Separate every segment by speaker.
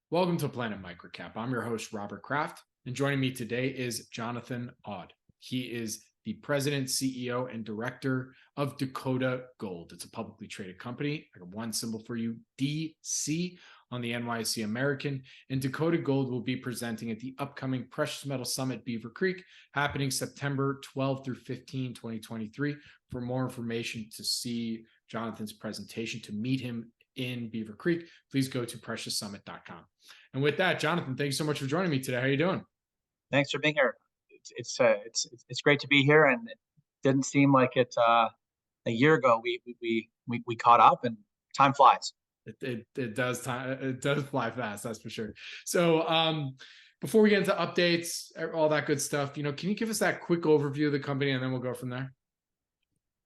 Speaker 1: Welcome to Planet MicroCap. I'm your host, Robert Kraft, and joining me today is Jonathan Awde. He is the president, CEO, and director of Dakota Gold. It's a publicly traded company. I got one symbol for you, DC, on the NYSE American. And Dakota Gold will be presenting at the upcoming Precious Metal Summit Beaver Creek, happening September 12 through 15, 2023. For more information to see Jonathan's presentation, to meet him in Beaver Creek, please go to precioussummit.com. And with that, Jonathan, thanks so much for joining me today. How are you doing?
Speaker 2: Thanks for being here. It's great to be here, and it didn't seem like it a year ago we caught up, and time flies.
Speaker 1: It does fly fast, that's for sure. So before we get into updates, all that good stuff, can you give us that quick overview of the company, and then we'll go from there?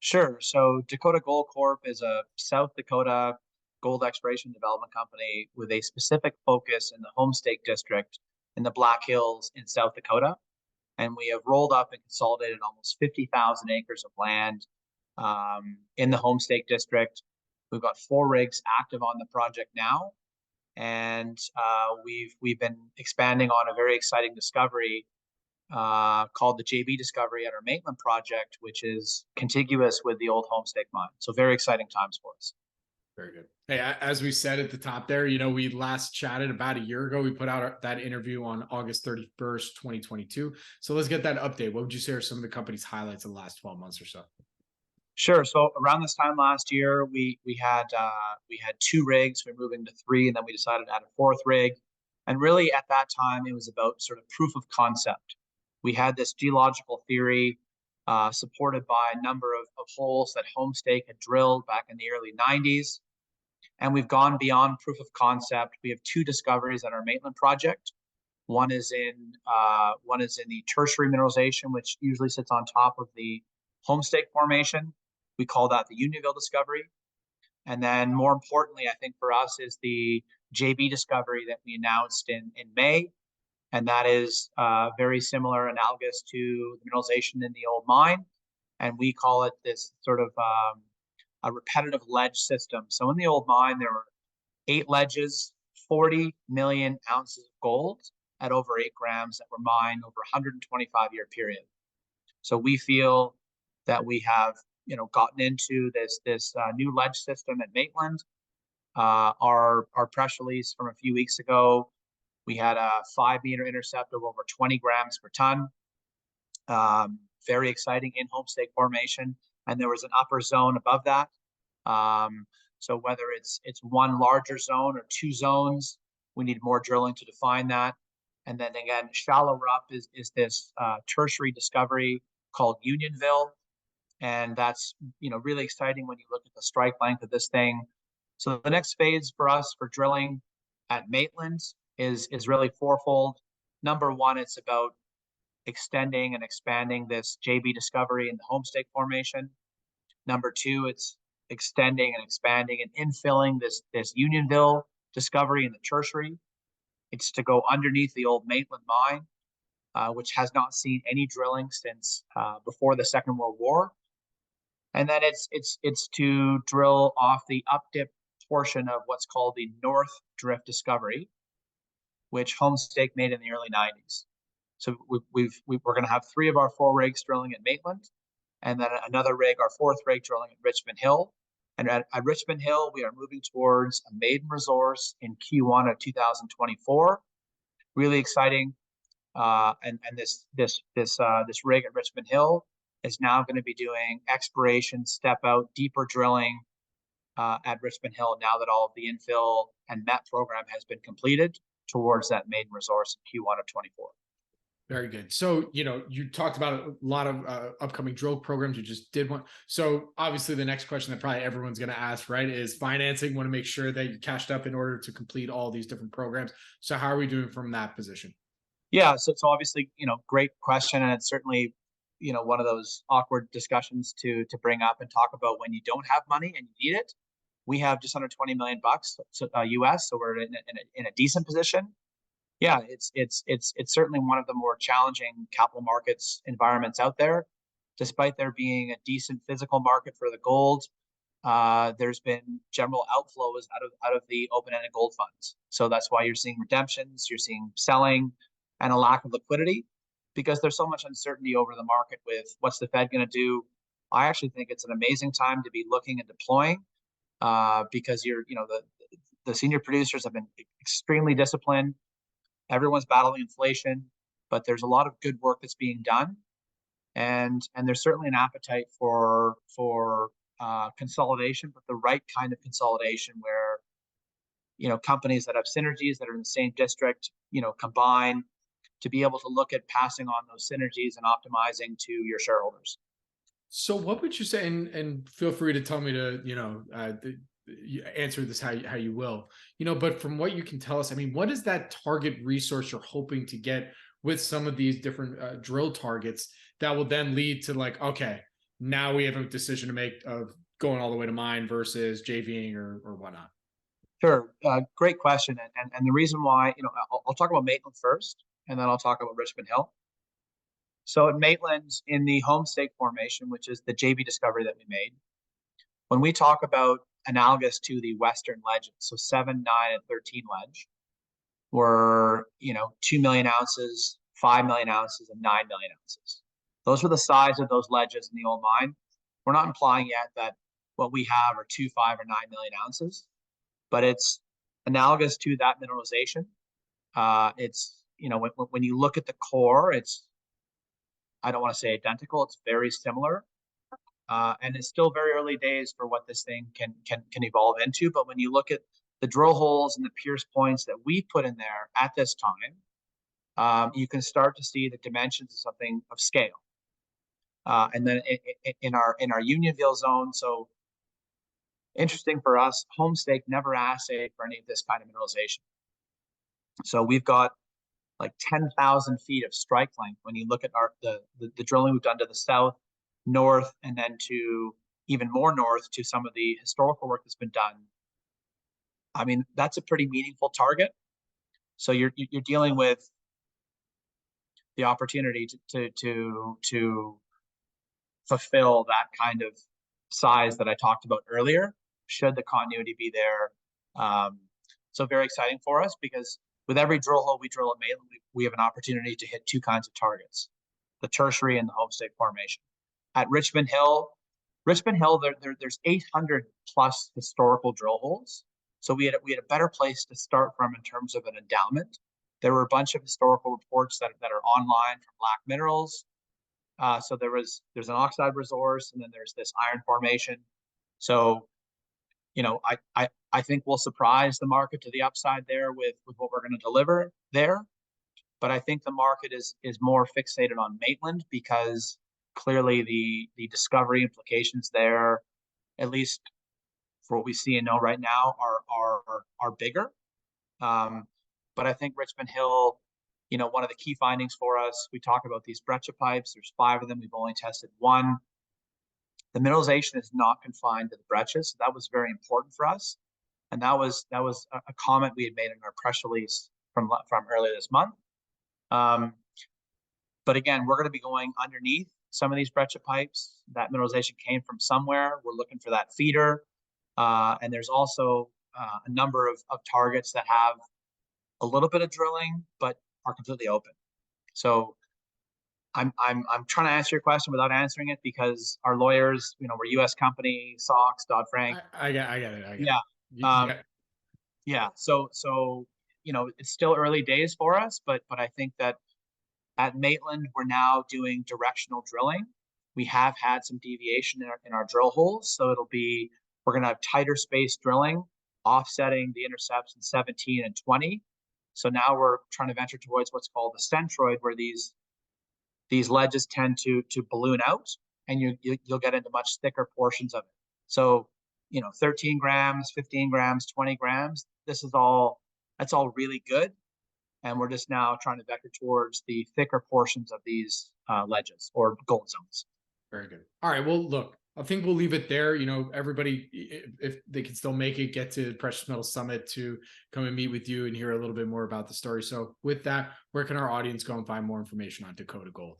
Speaker 2: Sure. So Dakota Gold Corp is a South Dakota gold exploration development company with a specific focus in the Homestake District in the Black Hills in South Dakota. And we have rolled up and consolidated almost 50,000 acres of land in the Homestake District. We've got 4 rigs active on the project now, and we've been expanding on a very exciting discovery called the JB discovery at our Maitland project, which is contiguous with the old Homestake Mine. So very exciting times for us.
Speaker 1: Very good. Hey, as we said at the top there, we last chatted about a year ago. We put out that interview on August 31st, 2022. So let's get that update. What would you say are some of the company's highlights of the last 12 months or so?
Speaker 2: Sure. So around this time last year, we had 2 rigs. We're moving to 3, and then we decided to add a 4th rig. And really, at that time, it was about sort of proof of concept. We had this geological theory supported by a number of holes that Homestake had drilled back in the early 90s. And we've gone beyond proof of concept. We have 2 discoveries at our Maitland project. One is in the tertiary mineralization, which usually sits on top of the Homestake formation. We call that the Unionville discovery. And then more importantly, I think for us, is the JB discovery that we announced in May. And that is very similar, analogous to the mineralization in the old mine. And we call it this sort of a repetitive ledge system. So in the old mine, there were 8 ledges, 40 million ounces of gold at over 8 grams that were mined over a 125-year period. So we feel that we have, gotten into this new ledge system at Maitland. Our press release from a few weeks ago, we had a 5-meter intercept of over 20 grams per ton. Very exciting in Homestake formation. And there was an upper zone above that. So whether it's one larger zone or 2 zones, we need more drilling to define that. And then again, shallower up is this tertiary discovery called Unionville. And that's, really exciting when you look at the strike length of this thing. So the next phase for us for drilling at Maitland is really fourfold. Number one, it's about extending and expanding this JB discovery in the Homestake formation. Number 2, it's extending and expanding and infilling this Unionville discovery in the tertiary. It's to go underneath the old Maitland mine, which has not seen any drilling since before the Second World War. And then it's to drill off the up-dip portion of what's called the North Drift discovery, which Homestake made in the early 90s. So we're going to have 3 of our 4 rigs drilling at Maitland, and then another rig, our 4th rig, drilling at Richmond Hill. And at Richmond Hill, we are moving towards a maiden resource in Q1 of 2024. Really exciting. And this rig at Richmond Hill is now going to be doing exploration, step out, deeper drilling at Richmond Hill now that all of the infill and MET program has been completed towards that maiden resource in Q1 of 24.
Speaker 1: Very good. So, you talked about a lot of upcoming drill programs. You just did one. So obviously the next question that probably everyone's going to ask, right, is financing. Want to make sure that you cashed up in order to complete all these different programs. So how are we doing from that position?
Speaker 2: Yeah. So obviously, great question. And it's certainly, one of those awkward discussions to bring up and talk about when you don't have money and you need it. We have just under $20 million US. So we're in a decent position. Yeah, it's certainly one of the more challenging capital markets environments out there. Despite there being a decent physical market for the gold, there's been general outflows out of the open-ended gold funds. So that's why you're seeing redemptions, you're seeing selling, and a lack of liquidity, because there's so much uncertainty over the market with what's the Fed going to do. I actually think it's an amazing time to be looking and deploying, because the senior producers have been extremely disciplined. Everyone's battling inflation, but there's a lot of good work that's being done, and there's certainly an appetite for consolidation, but the right kind of consolidation where companies that have synergies that are in the same district combine to be able to look at passing on those synergies and optimizing to your shareholders.
Speaker 1: So what would you say, and feel free to tell me to, answer this how you will, but from what you can tell us, I mean, what is that target resource you're hoping to get with some of these different drill targets that will then lead to like, okay, now we have a decision to make of going all the way to mine versus JVing or whatnot?
Speaker 2: Sure. Great question. And the reason why, I'll talk about Maitland first, and then I'll talk about Richmond Hill. So at Maitland, in the Homestake formation, which is the JV discovery that we made, when we talk about analogous to the Western ledges, so 7, 9, and 13 ledge, were 2 million ounces, 5 million ounces, and 9 million ounces. Those were the size of those ledges in the old mine. We're not implying yet that what we have are 2, 5, or 9 million ounces, but it's analogous to that mineralization. It's when you look at the core, I don't want to say identical, it's very similar. And it's still very early days for what this thing can evolve into. But when you look at the drill holes and the pierce points that we put in there at this time, you can start to see the dimensions of something of scale. And then in our Unionville zone, so interesting for us, Homestake never assayed for any of this kind of mineralization. So we've got like 10,000 feet of strike length when you look at the drilling we've done to the south, north, and then to even more north to some of the historical work that's been done. I mean, that's a pretty meaningful target. So you're dealing with the opportunity to fulfill that kind of size that I talked about earlier, should the continuity be there. So very exciting for us, because with every drill hole we drill at Maitland, we have an opportunity to hit two kinds of targets, the tertiary and the Homestake formation. At Richmond Hill, there's 800 plus historical drill holes. So we had a better place to start from in terms of an endowment. There were a bunch of historical reports that are online from Black Minerals. So there's an oxide resource, and then there's this iron formation. So, I think we'll surprise the market to the upside there with what we're going to deliver there. But I think the market is more fixated on Maitland, because clearly the discovery implications there, at least for what we see and know right now, are bigger. But I think Richmond Hill, one of the key findings for us, we talk about these breccia pipes. There's 5 of them. We've only tested 1. The mineralization is not confined to the breccias. So that was very important for us. And that was a comment we had made in our press release from earlier this month. But again, we're going to be going underneath some of these breccia pipes. That mineralization came from somewhere. We're looking for that feeder. And there's also a number of targets that have a little bit of drilling, but are completely open. So I'm trying to answer your question without answering it, because our lawyers, we're U.S. company, SOX, Dodd-Frank.
Speaker 1: I get it.
Speaker 2: Yeah. Yeah. So it's still early days for us, but I think that at Maitland, we're now doing directional drilling. We have had some deviation in our drill holes, so we're going to have tighter space drilling, offsetting the intercepts in 17 and 20. So now we're trying to venture towards what's called the centroid, where these ledges tend to balloon out, and you'll get into much thicker portions of it. So 13 grams, 15 grams, 20 grams. That's all really good. And we're just now trying to vector towards the thicker portions of these ledges or gold zones.
Speaker 1: Very good. All right. Well, look, I think we'll leave it there. Everybody, if they can still make it, get to Precious Metal Summit to come and meet with you and hear a little bit more about the story. So with that, where can our audience go and find more information on Dakota Gold?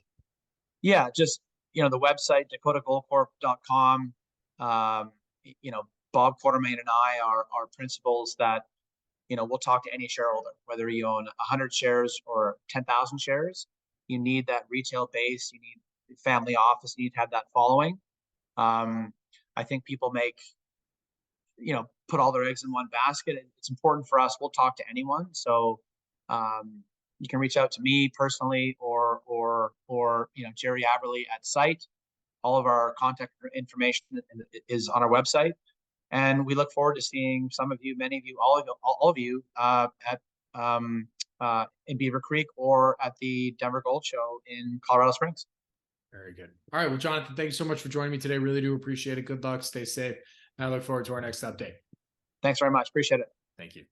Speaker 2: Yeah, just, the website, dakotagoldcorp.com. Bob Quartermain and I are principals that, we'll talk to any shareholder, whether you own 100 shares or 10,000 shares. You need that retail base. You need family office. You need to have that following. I think people put all their eggs in one basket. It's important for us. We'll talk to anyone. So you can reach out to me personally or Jerry Aberley at site. All of our contact information is on our website. And we look forward to seeing some of you, many of you, all of you in Beaver Creek or at the Denver Gold Show in Colorado Springs.
Speaker 1: Very good. All right. Well, Jonathan, thank you so much for joining me today. Really do appreciate it. Good luck. Stay safe. And I look forward to our next update.
Speaker 2: Thanks very much. Appreciate it.
Speaker 1: Thank you.